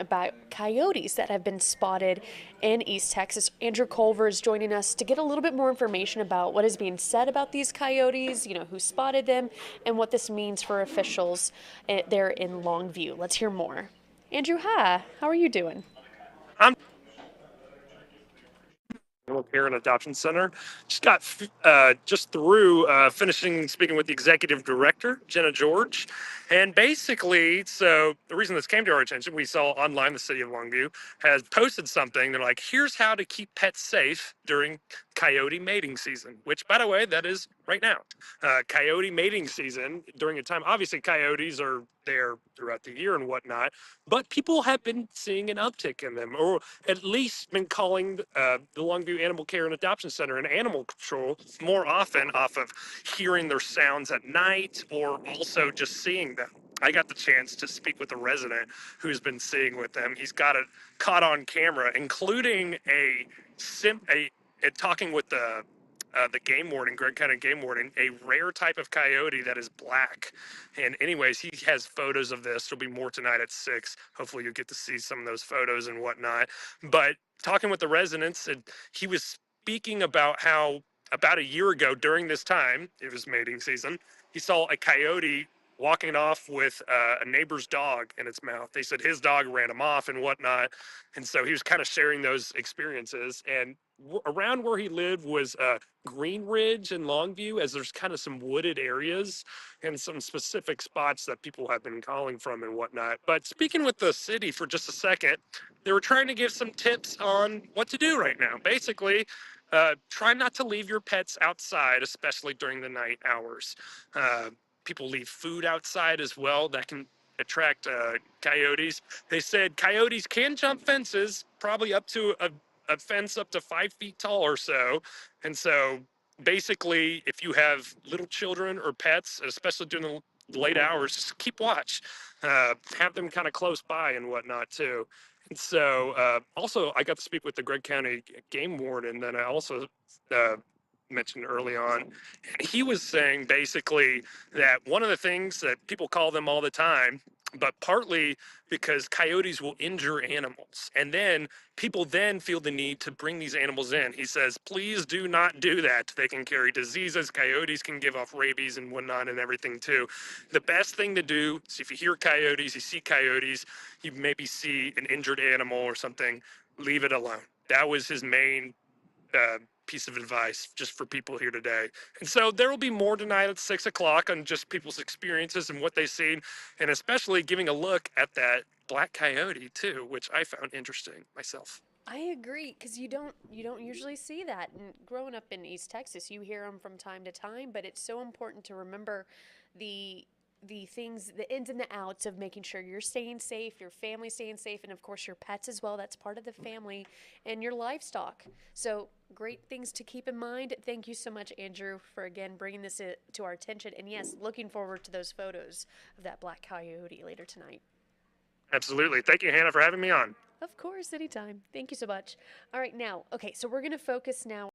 about coyotes that have been spotted in East Texas. Andrew Culver is joining us to get a little bit more information about what is being said about these coyotes, who spotted them, and what this means for officials there in Longview. Let's hear more. Andrew, hi. How are you doing? I'm Care and Adoption Center. Just got just through finishing speaking with the executive director, Jenna George. And basically, so the reason this came to our attention, we saw online the city of Longview has posted something. They're like, here's how to keep pets safe during coyote mating season, which, by the way, that is right now. Coyote mating season during a time, obviously, coyotes are there throughout the year and whatnot, but people have been seeing an uptick in them, or at least been calling the Longview Animal Care and Adoption Center and animal control more often off of hearing their sounds at night or also just seeing them. I got the chance to speak with a resident who's been seeing with them. He's got it caught on camera, including talking with the game warden, Gregg County game warden, a rare type of coyote that is black. And anyways, he has photos of this. There'll be more tonight at 6. Hopefully you'll get to see some of those photos and whatnot. But talking with the residents, and he was speaking about how about a year ago during this time, it was mating season, he saw a coyote walking off with a neighbor's dog in its mouth. They said his dog ran him off and whatnot. And so he was kind of sharing those experiences. And around where he lived was Green Ridge and Longview, as there's kind of some wooded areas and some specific spots that people have been calling from and whatnot. But speaking with the city for just a second, they were trying to give some tips on what to do right now. Basically, try not to leave your pets outside, especially during the night hours. People leave food outside as well. That can attract coyotes. They said coyotes can jump fences, probably up to a fence up to 5 feet tall or so. And so basically, if you have little children or pets, especially during the late hours, just keep watch. Have them kind of close by and whatnot too. And so also, I got to speak with the Gregg County game warden that I also mentioned early on. And he was saying basically that one of the things that people call them all the time, but partly because coyotes will injure animals. And then people then feel the need to bring these animals in. He says, please do not do that. They can carry diseases. Coyotes can give off rabies and whatnot and everything too. The best thing to do is if you hear coyotes, you see coyotes, you maybe see an injured animal or something, leave it alone. That was his main piece of advice just for people here today. And so there will be more tonight at 6 o'clock on just people's experiences and what they've seen, and especially giving a look at that black coyote too, which I found interesting myself. I agree because you don't usually see that. And growing up in East Texas, you hear them from time to time, but it's so important to remember the the things, the ins and the outs of making sure you're staying safe, your family staying safe, and of course your pets as well. That's part of the family and your livestock. So great things to keep in mind. Thank you so much, Andrew, for again bringing this to our attention. And yes, looking forward to those photos of that black coyote later tonight. Absolutely. Thank you, Hannah, for having me on. Of course, anytime. Thank you so much. All right, now, okay, so we're going to focus now